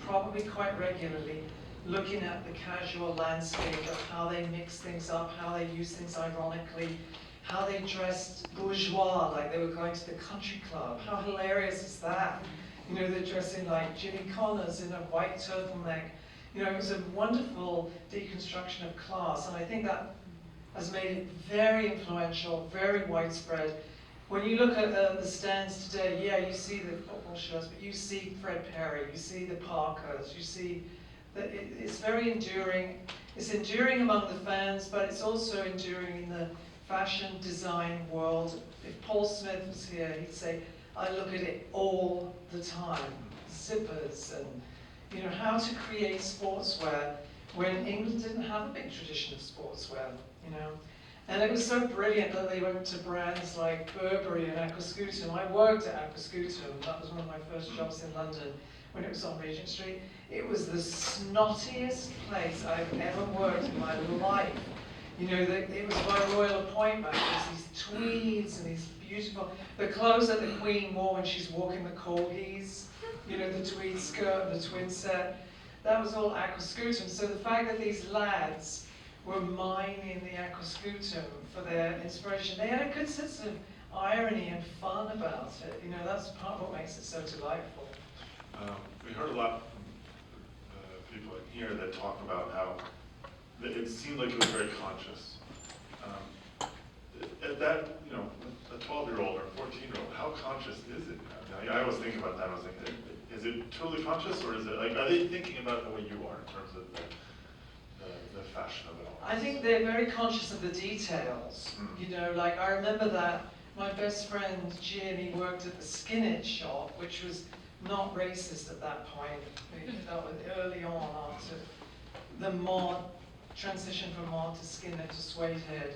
probably quite regularly, looking at the casual landscape of how they mix things up, how they use things ironically, how they dressed bourgeois, like they were going to the country club. How hilarious is that? You know, they're dressing like Jimmy Connors in a white turtleneck. You know, it was a wonderful deconstruction of class, and I think that has made it very influential, very widespread. When you look at the stands today, yeah, you see the football shirts, but you see Fred Perry, you see the Parkers, you see that it's very enduring. It's enduring among the fans, but it's also enduring in the fashion design world. If Paul Smith was here, he'd say, I look at it all the time. Zippers and, you know, how to create sportswear when England didn't have a big tradition of sportswear, you know. And it was so brilliant that they went to brands like Burberry and Aquascutum. I worked at Aquascutum. That was one of my first jobs in London when it was on Regent Street. It was the snottiest place I've ever worked in my life. You know, it was by royal appointment. There's these tweeds and these beautiful, the clothes that the Queen wore when she's walking the corgis, you know, the tweed skirt, the twin set, that was all Aquascutum. So the fact that these lads were mining the Aquascutum for their inspiration, they had a good sense of irony and fun about it. You know, that's part of what makes it so delightful. We heard a lot from people in here that talk about how it seemed like it was very conscious. At that, you know, a 12-year-old or a 14-year-old, how conscious is it? I always think about that. I was like, is it totally conscious, or is it like, are they thinking about it the way you are in terms of the fashion of it all? I think they're very conscious of the details. You know, like I remember that my best friend Jim, he worked at the skinhead shop, which was not racist at that point. That was early on after the mod transition from mod to skinhead to suede head.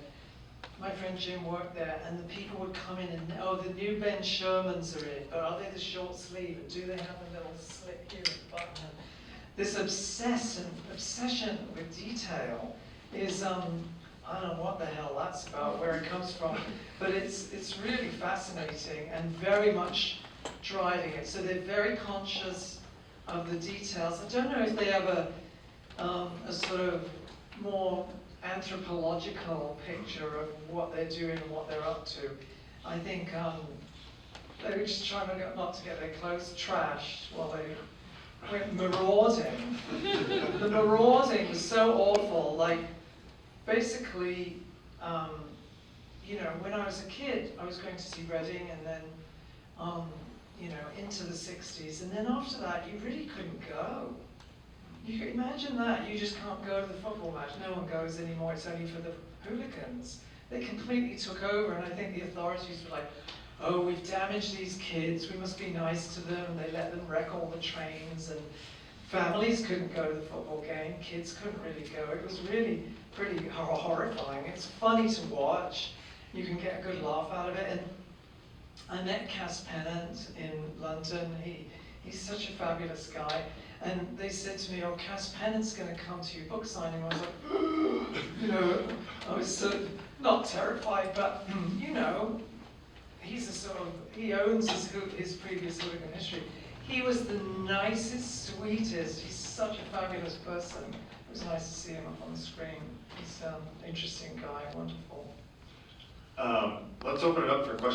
My friend Jim worked there, and the people would come in and, oh, the new Ben Shermans are in, but are they the short sleeve? And do they have a little slip here at the button? This obsession with detail is, I don't know what the hell that's about, where it comes from, but it's really fascinating and very much driving it. So they're very conscious of the details. I don't know if they have a sort of more anthropological picture of what they're doing and what they're up to. I think they were just trying not to get their clothes trashed while they went marauding. The marauding was so awful. Like, basically, you know, when I was a kid, I was going to see Reading, and then, you know, into the 60s, and then after that, you really couldn't go. You can imagine that. You just can't go to the football match. No one goes anymore. It's only for the hooligans. They completely took over, and I think the authorities were like, oh, we've damaged these kids. We must be nice to them. And they let them wreck all the trains, and families couldn't go to the football game. Kids couldn't really go. It was really pretty horrifying. It's funny to watch. You can get a good laugh out of it. And I met Cass Pennant in London. He's such a fabulous guy. And they said to me, oh, Cass Pennant's going to come to your book signing. I was like, you know, I was sort of not terrified, but, you know, he's a sort of, he owns his previous hooligan history. He was the nicest, sweetest, he's such a fabulous person. It was nice to see him up on the screen. He's an interesting guy, wonderful. Let's open it up for questions.